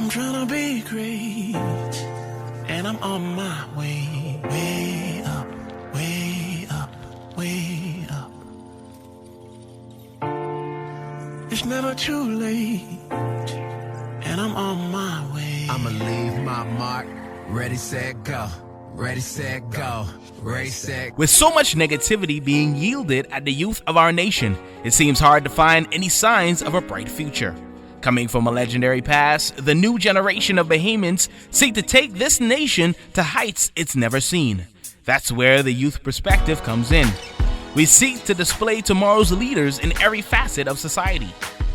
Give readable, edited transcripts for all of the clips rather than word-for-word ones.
I'm trying to be great, and I'm on my way. Way up, way up, way up. It's never too late, and I'm on my way. I'ma leave my mark. Ready, set, go. Ready, set, go. Ready, set. With so much negativity being yielded at the youth of our nation, it seems hard to find any signs of a bright future. Coming from a legendary past, the new generation of Bahamians seek to take this nation to heights it's never seen. That's where the youth perspective comes in. We seek to display tomorrow's leaders in every facet of society.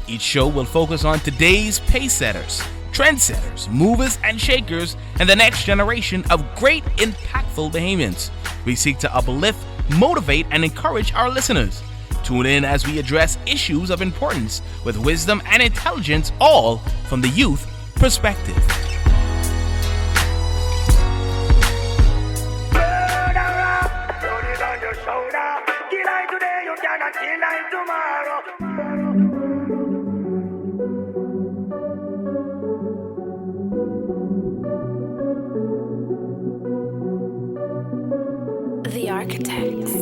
Each show will focus on today's pace-setters, trendsetters, movers and shakers, and the next generation of great, impactful Bahamians. We seek to uplift, motivate, and encourage our listeners. Tune in as we address issues of importance with wisdom and intelligence, all from the youth perspective. The Architects.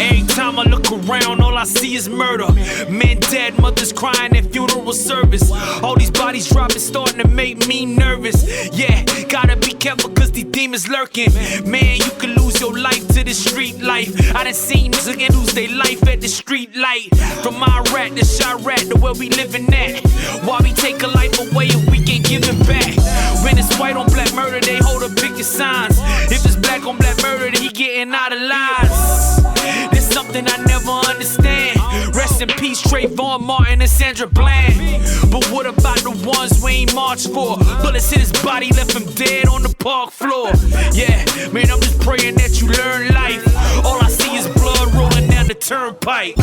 Every time I look around, all I see is murder. Men dead, mothers crying at funeral service. All these bodies dropping, starting to make me nervous. Yeah, gotta be careful cause these demons lurking. Man, you can lose your life to the street life. I done seen niggas lose their life at the street light. From Iraq to Chirac to where we living at. Why we take a life away if we can't give it back? When it's white on black murder, they hold up picket signs. If it's black on black murder, then he getting out of lines. There's something I never understand. Rest in peace, Trayvon Martin and Sandra Bland. But what about the ones we ain't marched for? Bullets hit his body, left him dead on the park floor. Yeah, man, I'm just praying that you learn life. All I see is blood rolling down the turnpike.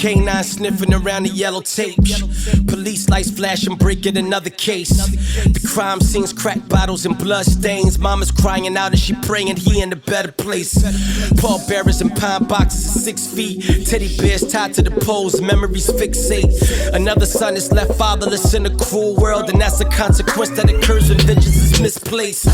K9 sniffing around the yellow tape. Police lights flashing, breaking another case. The crime scenes, crack bottles and blood stains. Mama's crying out and she praying he in a better place. Pallbearers and pine boxes 6 feet. Teddy bears tied to the poles, memories fixate. Another son is left fatherless in a cruel world, and that's a consequence that occurs when vengeance is misplaced.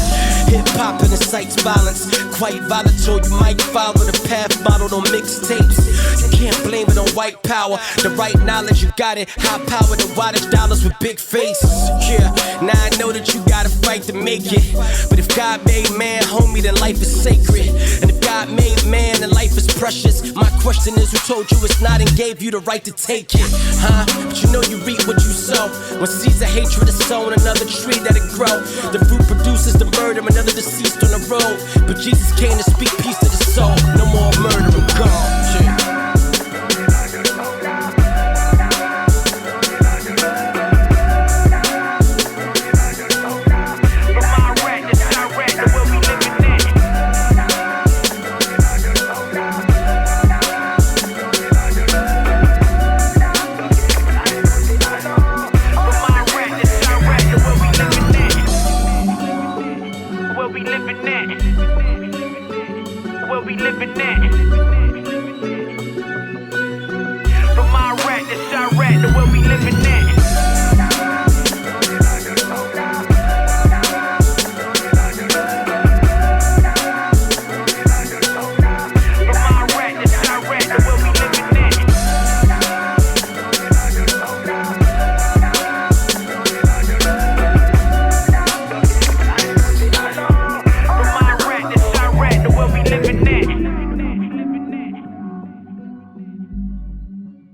Hip-hop and incites violence. Quite volatile, you might follow the path modeled on mixtapes. You can't blame it on white power. The right knowledge, you got it. High power, the widest dollars with big faces. Yeah, now I know that you gotta fight to make it. But if God made man, homie, then life is sacred. And if God made man, then life is precious. My question is, who told you it's not and gave you the right to take it? Huh? But you know you reap what you sow. When seeds of hatred is sown, another tree that'll grow. The fruit produces the murder, another deceased on the road. But Jesus came to speak peace to the soul. No more murder and gone. Yeah.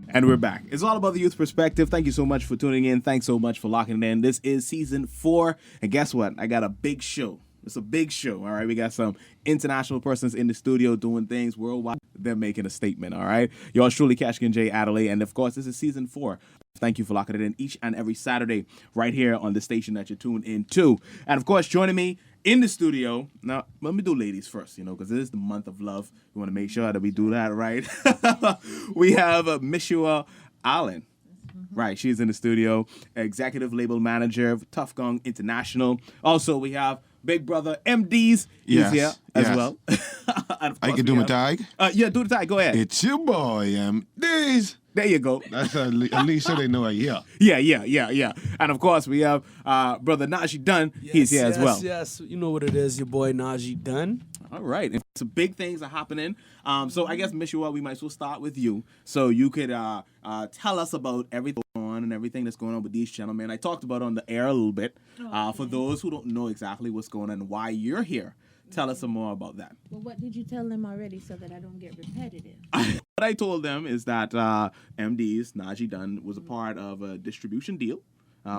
And we're back. It's all about the youth perspective. Thank you so much for tuning in. Thanks so much for locking it in. This is season 4. And guess what? I got a big show. It's a big show, all right? We got some international persons in the studio doing things worldwide. They're making a statement, all right? Yours truly, Cashkin J. Adelaide, and of course, this is season 4. Thank you for locking it in each and every Saturday right here on the station that you're tuned into. And of course, joining me in the studio, now let me do ladies first, because it is the month of love. We want to make sure that we do that right. We have Mishua Allen. Right, she's in the studio, executive label manager of Tuff Gong International. Also, we have big brother Mdez. He's here as well. I can do my tag. Yeah, do the tag. Go ahead. It's your boy Mdez. There you go. That's at least so they know I'm here. Yeah. And of course, we have brother Najie Dunn. He's here as well. Yes, you know what it is, your boy Najie Dunn. All right. And some big things are happening. So I guess, Mishua, we might as well start with you. So you could tell us about everything going on and everything that's going on with these gentlemen. I talked about it on the air a little bit. For those who don't know exactly what's going on and why you're here, tell us some more about that. Well, what did you tell them already so that I don't get repetitive? What I told them is that Mdez, Najie Dunn, was a part of a distribution deal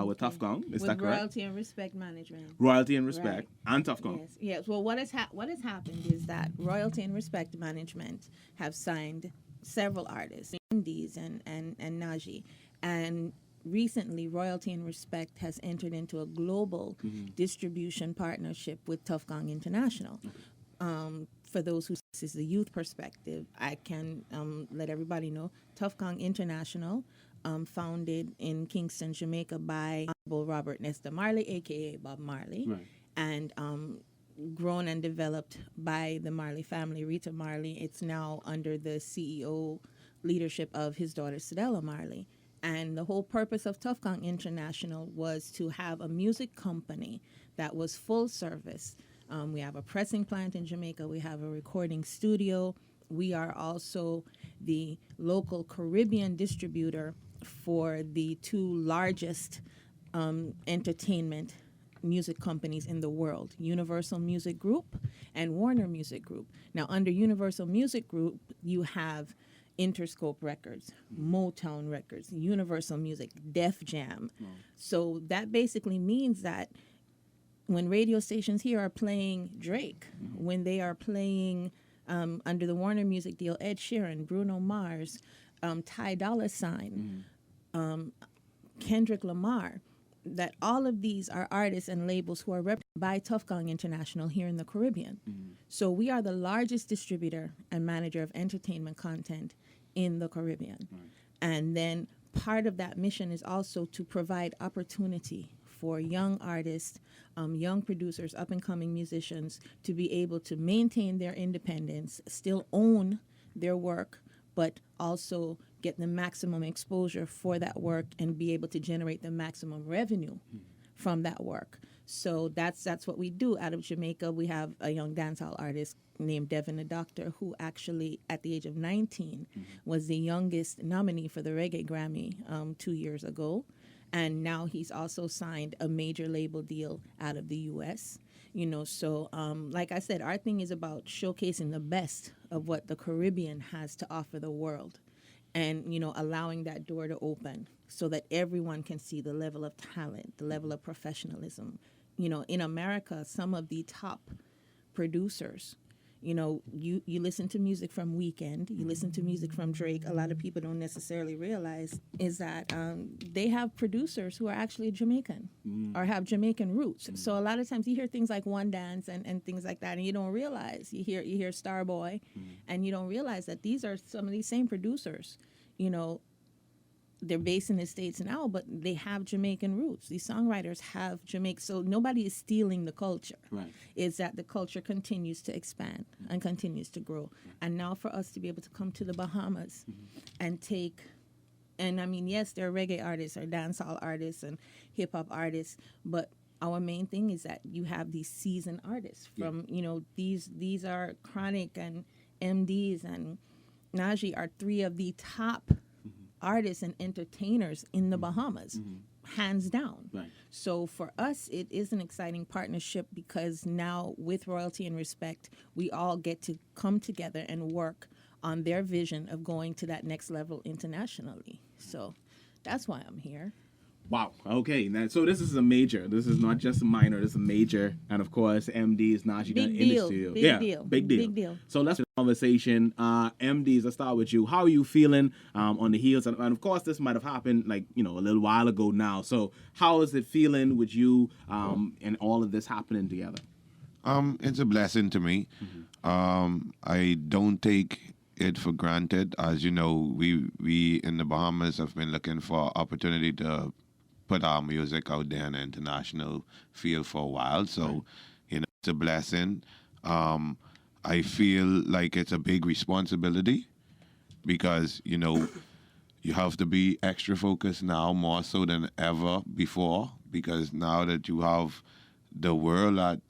with Tuff Gong. Is that correct? Royalty and Respect Management. Royalty and Respect Right. and Tuff Gong. Yes. Well, what has happened is that Royalty and Respect Management have signed several artists, Mdez and Najie, and recently Royalty and Respect has entered into a global distribution partnership with Tuff Gong International. For those who this is the youth perspective, I can let everybody know Tuff Gong International, founded in Kingston, Jamaica by Honorable Robert Nesta Marley, aka Bob Marley, Right. and grown and developed by the Marley family, Rita Marley. It's now under the CEO leadership of his daughter Sedella Marley. And the whole purpose of Tuff Gong International was to have a music company that was full service. We have a pressing plant in Jamaica. We have a recording studio. We are also the local Caribbean distributor for the 2 largest entertainment music companies in the world, Universal Music Group and Warner Music Group. Now, under Universal Music Group, you have Interscope Records, Motown Records, Universal Music, Def Jam. So that basically means that when radio stations here are playing Drake, when they are playing under the Warner Music deal, Ed Sheeran, Bruno Mars, Ty Dolla $ign, Kendrick Lamar, that all of these are artists and labels who are represented by Tuff Gong International here in the Caribbean. So we are the largest distributor and manager of entertainment content in the Caribbean. And then part of that mission is also to provide opportunity for young artists, young producers, up-and-coming musicians to be able to maintain their independence, still own their work, but also get the maximum exposure for that work and be able to generate the maximum revenue from that work. So that's what we do. Out of Jamaica, we have a young dancehall artist named Devin the Doctor, who actually, at the age of 19, was the youngest nominee for the Reggae Grammy 2 years ago. And now he's also signed a major label deal out of the U.S. So like I said, our thing is about showcasing the best of what the Caribbean has to offer the world, and allowing that door to open so that everyone can see the level of talent, the level of professionalism. In America, some of the top producers, you listen to music from Weeknd, you listen to music from Drake. A lot of people don't necessarily realize is that they have producers who are actually Jamaican or have Jamaican roots. So a lot of times you hear things like One Dance and things like that, and you don't realize. You hear Starboy, and you don't realize that these are some of these same producers. They're based in the States now, but they have Jamaican roots. These songwriters have Jamaican, so nobody is stealing the culture. Right. It's that the culture continues to expand and continues to grow. And now for us to be able to come to the Bahamas and take, and I mean, yes, there are reggae artists or dancehall artists and hip-hop artists, but our main thing is that you have these seasoned artists from, these are Chronic and Mdez and Najie are 3 of the top artists and entertainers in the Bahamas, hands down. Right. So for us, it is an exciting partnership because now with Royalty and Respect, we all get to come together and work on their vision of going to that next level internationally. So that's why I'm here. Wow. Okay. Now, so this is a major. This is not just a minor. This is a major. And of course, Mdez, Najie done in the studio. Big deal. Big deal. Big deal. So let's have a conversation. Mdez, let's start with you. How are you feeling on the heels? And of course, this might have happened a little while ago now. So how is it feeling with you and all of this happening together? It's a blessing to me. I don't take it for granted. As you know, we in the Bahamas have been looking for opportunity to put our music out there in the international field for a while. So, it's a blessing. I feel like it's a big responsibility because, you have to be extra focused now more so than ever before, because now that you have the world at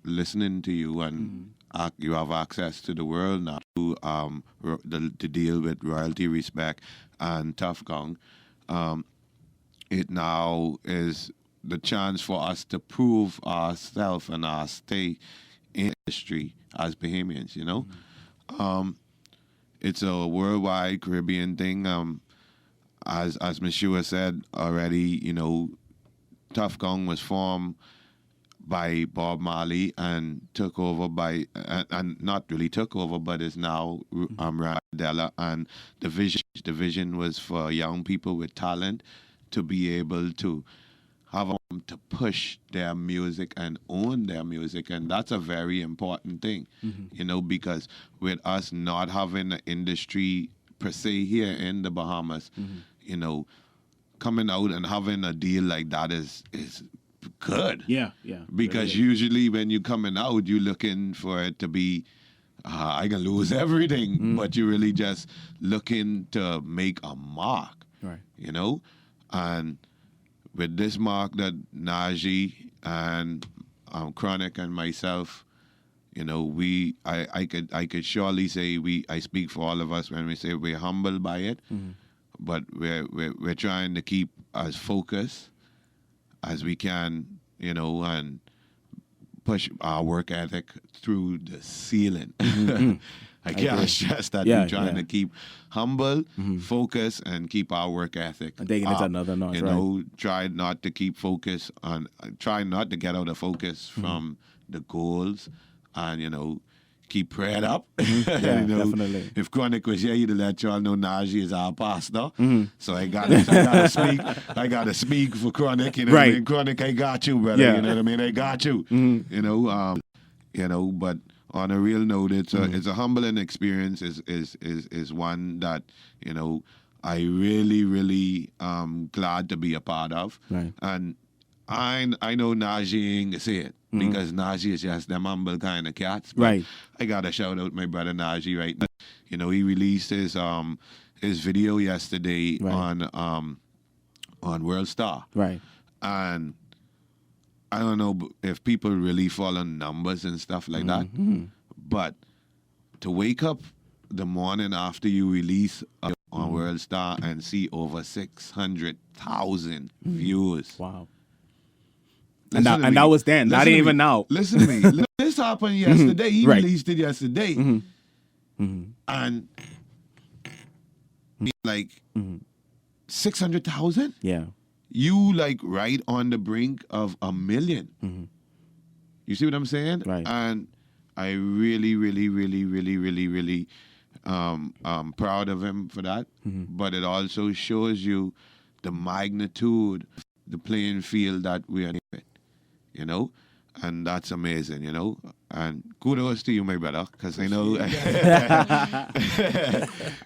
listening to you and you have access to the world now to deal with royalty respect and Tuff Gong. It now is the chance for us to prove ourselves and our stay in industry as Bahamians, It's a worldwide Caribbean thing. As Monsieur said already, Tuff Gong was formed by Bob Marley and took over by, and not really took over, but is now Radella. And the vision was for young people with talent to be able to have to push their music and own their music, and that's a very important thing, because with us not having an industry per se here in the Bahamas, coming out and having a deal like that is good. Yeah. Because usually when you're coming out, you're looking for it to be, I can lose everything, but you're really just looking to make a mark, right? And with this mark that Najie and Chronic and myself, I could surely say I speak for all of us when we say we're humbled by it, but we're trying to keep as focused as we can, and push our work ethic through the ceiling. I can't stress that. We're trying to keep humble, focus, and keep our work ethic. And taking it to another notch, try not to keep focus on, try not to get out of focus from the goals, and keep praying up. Yeah, definitely. If Chronic was here, he'd let y'all know Najie is our pastor. So I gotta speak. I gotta speak for Chronic. You know what I mean? Chronic, I got you, brother. You know what I mean? I got you. But on a real note, it's a humbling experience. Is one that I really glad to be a part of. Right. And I know Najie ain't gonna say it because Najie is just them humble kind of cats. But right. I gotta shout out my brother Najie right now. He released his video yesterday on World Star. Right. And I don't know if people really follow numbers and stuff like that, but to wake up the morning after you release on World Star and see over 600,000 views. Wow. And that was then, not even now. Listen to me. This happened yesterday. He released it yesterday. And like 600,000? Yeah. You right on the brink of 1 million. You see what I'm saying? Right. And I really proud of him for that. But it also shows you the magnitude, the playing field that we are in, and that's amazing, And kudos to you, my brother, because I know.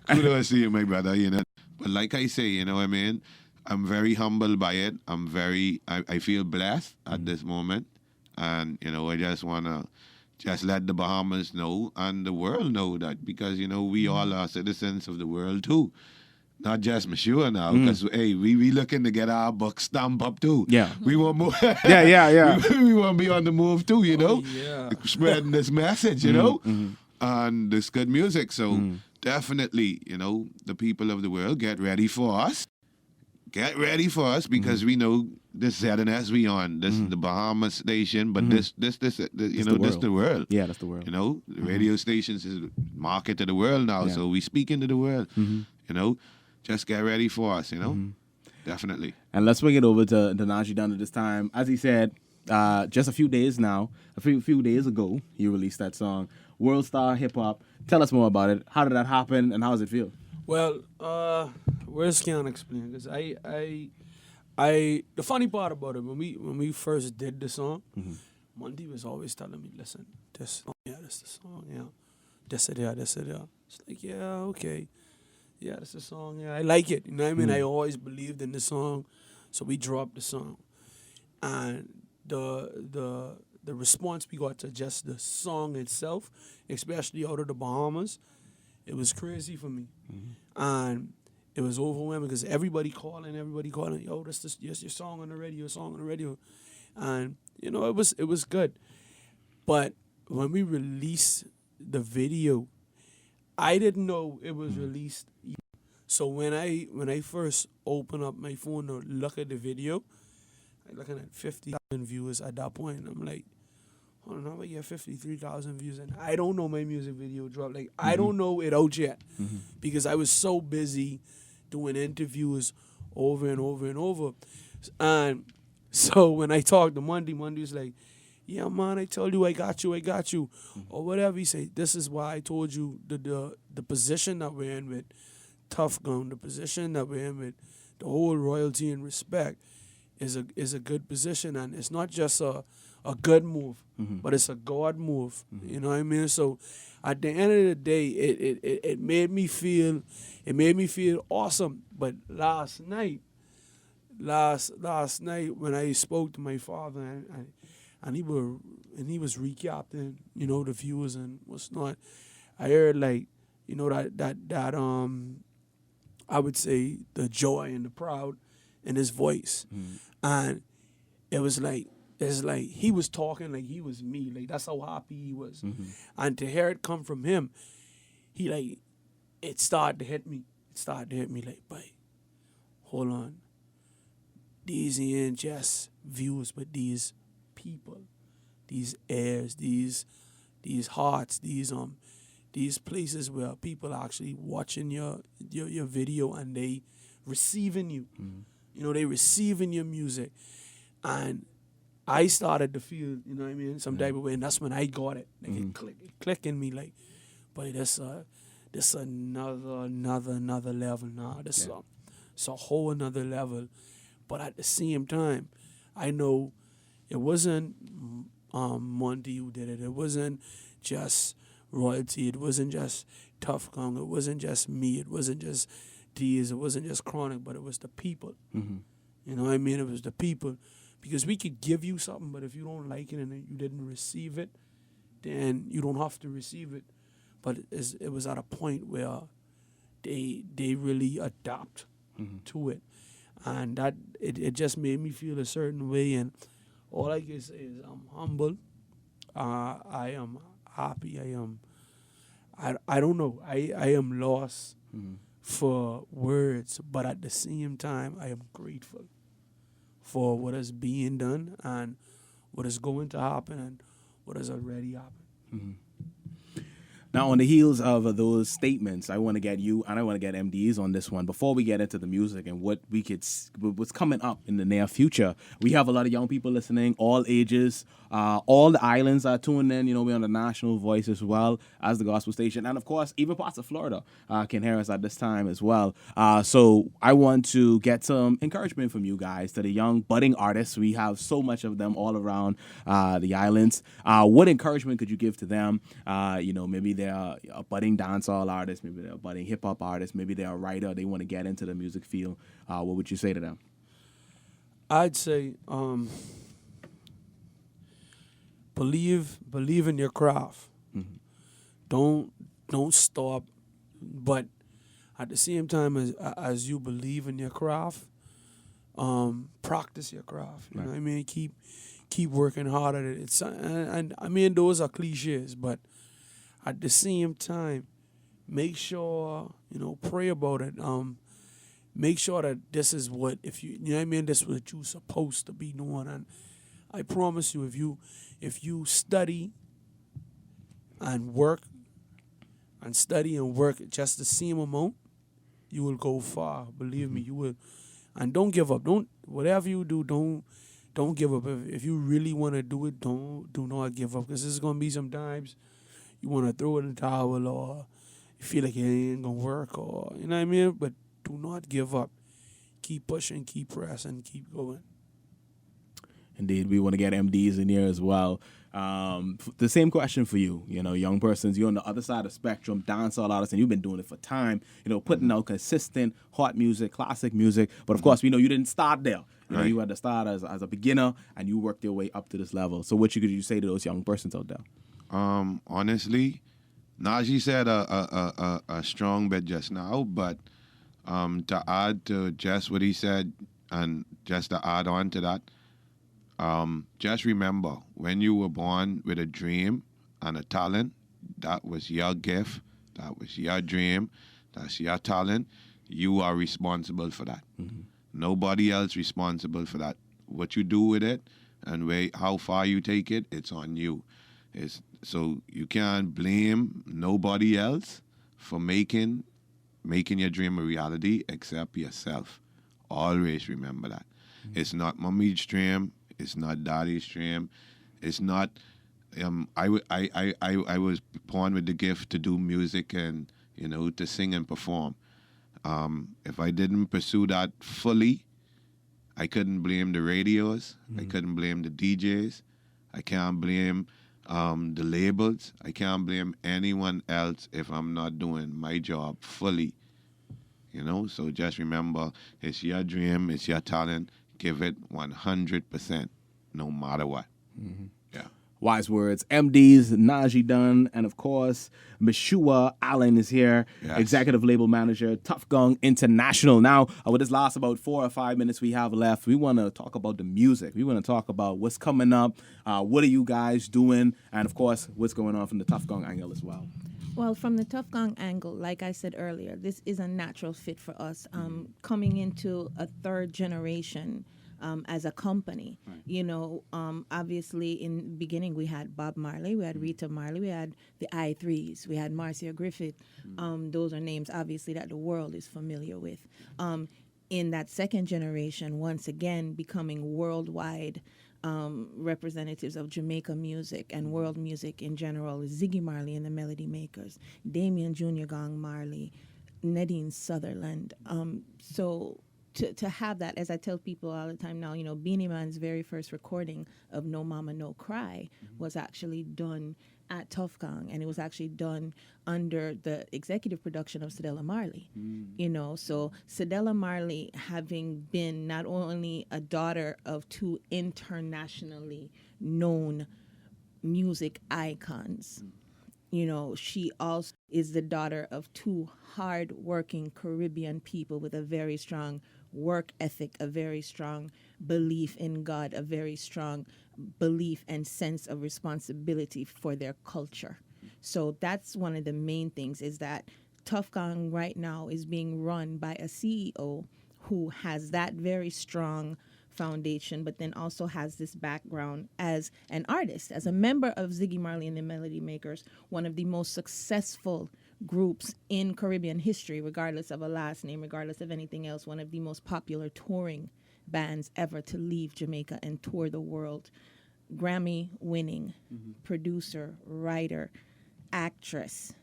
Kudos to you, my brother, But like I say, what I mean? I'm very humbled by it. I feel blessed at this moment. And, I just want to let the Bahamas know and the world know that because, we all are citizens of the world too. Not just Monsieur now, because, hey, we looking to get our book stamped up too. Yeah. We want more. Yeah. we want to be on the move too, Yeah. Spreading this message, and this good music. So definitely, the people of the world, get ready for us. Get ready for us because we know this ZNS we on. This is the Bahamas station, but this this the world. Yeah, that's the world. The radio stations is market to the world now, so we speak into the world. Just get ready for us, Definitely. And let's bring it over to Najie Dunn at this time. As he said, just a few days ago, you released that song, World Star Hip Hop. Tell us more about it. How did that happen, and how does it feel? Well, where's can explain? Because the funny part about it, when we first did the song, Monty was always telling me, listen, this the song, yeah. This it, yeah. It's like, yeah, okay. Yeah, that's the song. Yeah, I like it. You know what I mean? I always believed in the song, so we dropped the song, and the response we got to just the song itself, especially out of the Bahamas, it was crazy for me, and it was overwhelming because everybody calling, yo, that's your song on the radio, and you know it was good, but when we released the video, I didn't know it was released. So when I first opened up my phone to look at the video, I'm looking at 50,000 viewers at that point. I'm like, hold on, how about you have 53,000 views? And I don't know my music video dropped. Like, I don't know it out yet because I was so busy doing interviews over and over and over. And so when I talked to Monday was like, yeah, man, I told you I got you. Or whatever. He said, this is why I told you the position that we're in with Tuff, Gong, the position that we're in with the whole royalty and respect is a good position. And it's not just a good move, but it's a God move. You know what I mean? So at the end of the day, it made me feel awesome. But last night when I spoke to my father and he was recapping, you know, the viewers and what's not, I heard like, you know, that I would say the joy and the proud in his voice. And it's like he was talking like he was me. Like that's how happy he was. And to hear it come from him, it started to hit me. Like, boy, hold on. These ain't just views, but these people, these airs, these hearts, these places where people are actually watching your video and they receiving you. You know, they receiving your music. And I started to feel, you know what I mean, some type of way, and that's when I got it. Like it clicked in me like, boy, this another level now. This it's a whole another level. But at the same time, I know it wasn't Monty who did it. It wasn't just royalty. It wasn't just Tuff Gong. It wasn't just me. It wasn't just Mdez. It wasn't just Chronic, but it was the people. You know what I mean? It was the people. Because we could give you something, but if you don't like it and you didn't receive it, then you don't have to receive it. But it was at a point where they really adapt to it. And that it just made me feel a certain way. And all I can say is I'm humble. I am happy. I don't know. I am lost for words, but at the same time, I am grateful for what is being done and what is going to happen and what has already happened. Now, on the heels of those statements, I want to get you and I want to get Mdez on this one. Before we get into the music and what's coming up in the near future, we have a lot of young people listening, all ages. All the islands are tuned in. You know, we're on the national voice as well as the gospel station. And, of course, even parts of Florida can hear us at this time as well. So I want to get some encouragement from you guys to the young budding artists. We have so much of them all around the islands. What encouragement could you give to them? You know, maybe they're a budding dancehall artist, maybe they're a budding hip-hop artist, maybe they're a writer, they want to get into the music field. What would you say to them? I'd say believe in your craft. Don't stop, but at the same time as you believe in your craft, practice your craft. You know what I mean? Keep working hard at it. And I mean, those are cliches, but at the same time, make sure, pray about it. Make sure that this is what, you know what I mean, this is what you're supposed to be doing. And I promise you, if you study and work just the same amount, you will go far. Believe me, you will. And don't give up. Don't whatever you do, don't give up. If you really want to do it, do not give up. Because there's gonna be some times you want to throw in the towel, or you feel like it ain't gonna work, or you know what I mean. But do not give up. Keep pushing, keep pressing, keep going. Indeed, we want to get Mdez in here as well. The same question for you. You know, young persons, you're on the other side of the spectrum, dancehall artists, and you've been doing it for time. You know, putting out consistent hot music, classic music. But of course, we know you didn't start there. You know, you had to start as a beginner, and you worked your way up to this level. So, what could you say to those young persons out there? Honestly, Najie said a strong bit just now, but to add to just what he said, and just to add on to that, just remember, when you were born with a dream and a talent, that was your gift, that was your dream, that's your talent. You are responsible for that. Nobody else responsible for that. What you do with it and how far you take it, it's on you. So you can't blame nobody else for making your dream a reality except yourself. Always remember that. It's not mommy's dream. It's not daddy's dream. It's not. I was born with the gift to do music and to sing and perform. If I didn't pursue that fully, I couldn't blame the radios. I couldn't blame the DJs. I can't blame the labels. I can't blame anyone else if I'm not doing my job fully. So just remember, it's your dream, it's your talent. Give it 100%, no matter what. Yeah. Wise words. Mdez, Najie Dunn, and of course, Meshua Allen is here, executive label manager, Tuff Gong International. Now, with this last about 4 or 5 minutes we have left, we want to talk about the music. We want to talk about what's coming up, what are you guys doing, and of course, what's going on from the Tuff Gong angle as well. Well, from the Tuff Gong angle, like I said earlier, this is a natural fit for us. Coming into a third generation as a company, obviously in the beginning we had Bob Marley, we had Rita Marley, we had the I3s, we had Marcia Griffith. Those are names, obviously, that the world is familiar with. In that second generation, once again, becoming worldwide representatives of Jamaica music and world music in general, Ziggy Marley and the Melody Makers, Damian Jr. Gong Marley, Nadine Sutherland. So to have that, as I tell people all the time now, Beanie Man's very first recording of No Mama No Cry was actually done at Tuff Gong, and it was actually done under the executive production of Cedella Marley. So Cedella Marley, having been not only a daughter of two internationally known music icons, she also is the daughter of two hard-working Caribbean people with a very strong work ethic, a very strong belief in God, a very strong belief and sense of responsibility for their culture. So that's one of the main things, is that Tuff Gong right now is being run by a CEO who has that very strong foundation, but then also has this background as an artist, as a member of Ziggy Marley and the Melody Makers, one of the most successful groups in Caribbean history, regardless of a last name, regardless of anything else, one of the most popular touring bands ever to leave Jamaica and tour the world. Grammy-winning producer, writer, actress,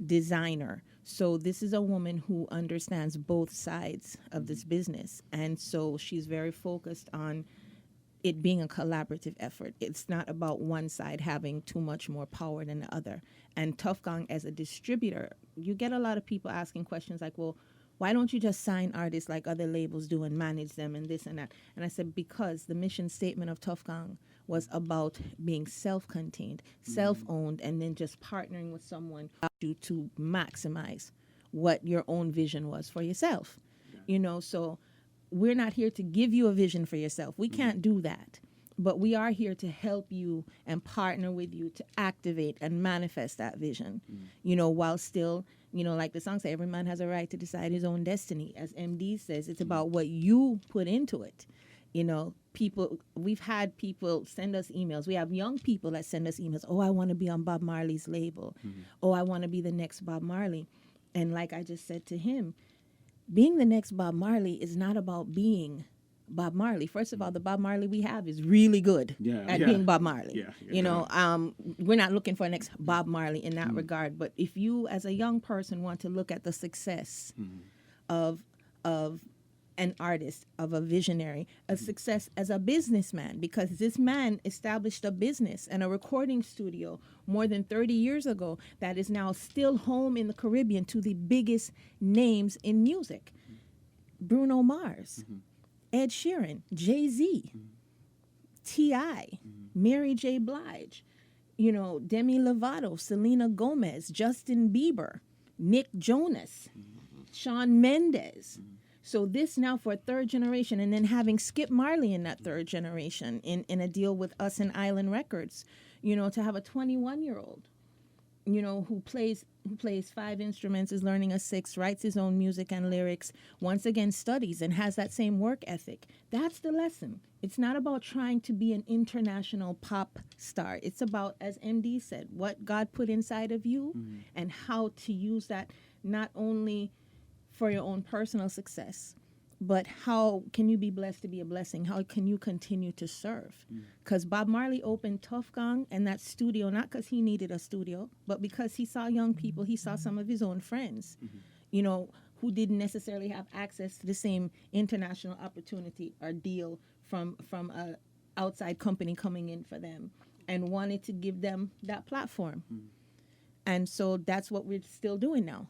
designer. So this is a woman who understands both sides of this business. And so she's very focused on it being a collaborative effort. It's not about one side having too much more power than the other. And Tuff Gong as a distributor, you get a lot of people asking questions like, well, why don't you just sign artists like other labels do and manage them and this and that? And I said, because the mission statement of Tuff Gong was about being self-contained, self-owned, and then just partnering with someone to maximize what your own vision was for yourself. So we're not here to give you a vision for yourself. We can't do that. But we are here to help you and partner with you to activate and manifest that vision, while still, like the song says, every man has a right to decide his own destiny. As Mdez says, it's about what you put into it. We've had people send us emails. We have young people that send us emails. Oh, I want to be on Bob Marley's label. Oh, I want to be the next Bob Marley. And like I just said to him, being the next Bob Marley is not about being Bob Marley. First of all, the Bob Marley we have is really good at being Bob Marley. We're not looking for the next Bob Marley in that regard. But if you, as a young person, want to look at the success of an artist, of a visionary, a success as a businessman, because this man established a business and a recording studio more than 30 years ago that is now still home in the Caribbean to the biggest names in music. Bruno Mars, Ed Sheeran, Jay-Z, T.I., Mary J. Blige, Demi Lovato, Selena Gomez, Justin Bieber, Nick Jonas, Shawn Mendez. So this now for a third generation, and then having Skip Marley in that third generation in a deal with us and Island Records, to have a 21-year-old, who plays 5 instruments, is learning a 6th, writes his own music and lyrics, once again studies and has that same work ethic. That's the lesson. It's not about trying to be an international pop star. It's about, as Mdez said, what God put inside of you and how to use that not only for your own personal success, but how can you be blessed to be a blessing? How can you continue to serve? Because Bob Marley opened Tuff, Gong and that studio, not because he needed a studio, but because he saw young people, he saw some of his own friends, who didn't necessarily have access to the same international opportunity or deal from a outside company coming in for them, and wanted to give them that platform. And so that's what we're still doing now,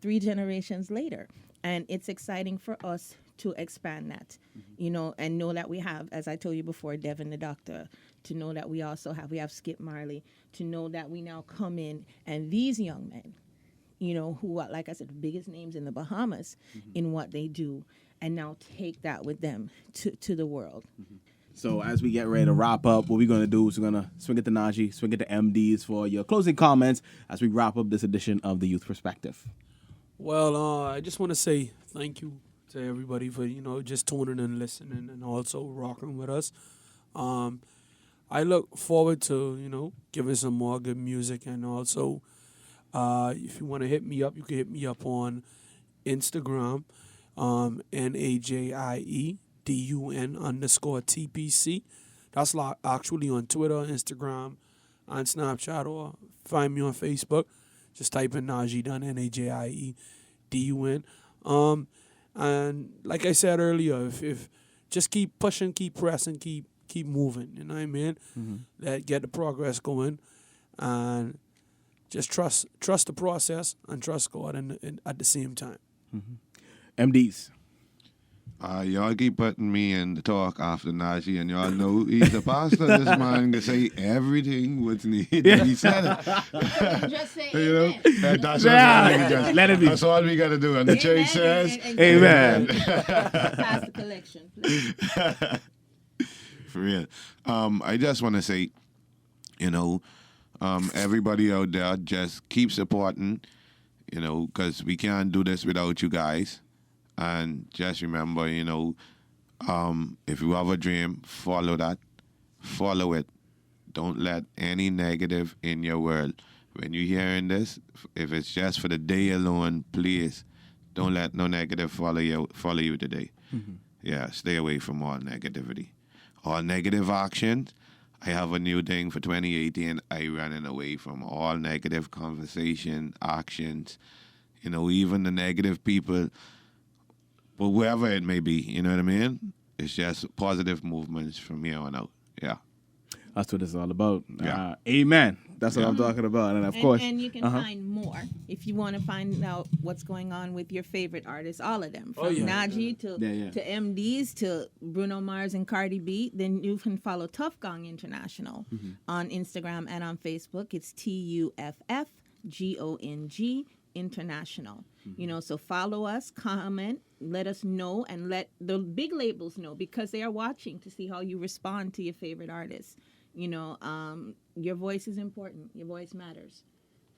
3 generations later. And it's exciting for us to expand that, and know that we have, as I told you before, Devin the Doctor, to know that we also have Skip Marley, to know that we now come in and these young men, who are, like I said, the biggest names in the Bahamas in what they do, and now take that with them to the world. So as we get ready to wrap up, what we're going to do is we're going to swing it to Najie, swing it to Mdez for your closing comments as we wrap up this edition of The Youth Perspective. Well, I just want to say thank you to everybody for, just tuning and listening and also rocking with us. I look forward to, giving some more good music. And also, if you want to hit me up, you can hit me up on Instagram, NAJIEDUN_TPC. That's actually on Twitter, Instagram, and Snapchat, or find me on Facebook. Just type in Najie Dunn, NAJIEDUN. And like I said earlier, if just keep pushing, keep pressing, keep moving, you know what I mean? That get the progress going, and just trust the process and trust God and at the same time. Mdez. Y'all keep putting me in the talk after Najie, and y'all know he's a pastor. This man can say everything what's needed. He said it. Just say That's Let it be. That's all we got to do. And the church says, Amen. Pass the collection, please. For real. I just want to say, everybody out there, just keep supporting, because we can't do this without you guys. And just remember, if you have a dream, follow that. Follow it. Don't let any negative in your world. When you're hearing this, if it's just for the day alone, please don't let no negative follow you today. Yeah, stay away from all negativity. All negative actions. I have a new thing for 2018. I running away from all negative conversation, actions, even the negative people. But wherever it may be, you know what I mean? It's just positive movements from here on out. Yeah. That's what it's all about. Yeah. Amen. That's what I'm talking about. And of course. And you can find more if you want to find out what's going on with your favorite artists, all of them. From Najie to Mdez to Bruno Mars and Cardi B. Then you can follow Tuff Gong International on Instagram and on Facebook. It's TUFFGONG International. So follow us, comment, let us know, and let the big labels know, because they are watching to see how you respond to your favorite artists. Your voice is important. Your voice matters.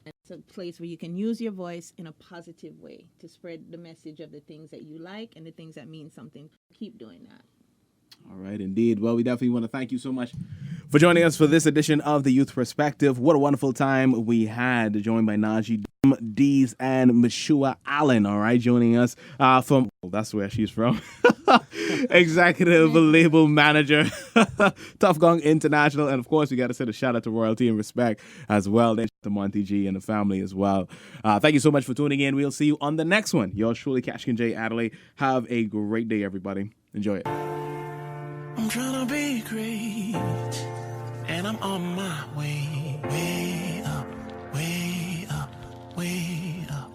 And it's a place where you can use your voice in a positive way to spread the message of the things that you like and the things that mean something. Keep doing that. All right, indeed. Well, we definitely want to thank you so much for joining us for this edition of The Youth Perspective. What a wonderful time we had, joined by Najie. Mdez and Mshua Allen, all right, joining us from, that's where she's from, executive label manager, Tuff Gong International, and of course we got to send a shout out to royalty and respect as well, then to Monty G and the family as well. Thank you so much for tuning in. We'll see you on the next one. Yours truly, Cashkin J. Adelaide. Have a great day, everybody. Enjoy it. I'm trying to be great, and I'm on my way, way up, way up, way up.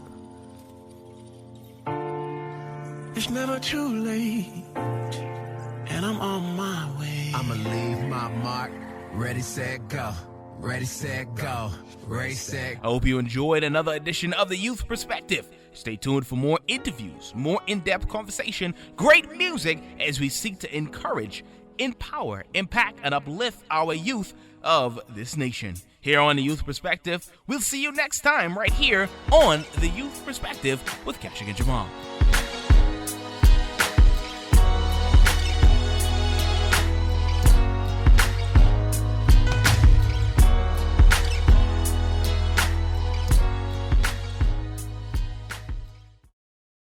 It's never too late, and I'm on my way. I'ma leave my mark. Ready, set, go. Ready, set, go. Ready, set. I hope you enjoyed another edition of The Youth Perspective. Stay tuned for more interviews, more in-depth conversation, great music as we seek to encourage, empower, impact, and uplift our youth of this nation. Here on The Youth Perspective, we'll see you next time right here on The Youth Perspective with Kashik and Jamal.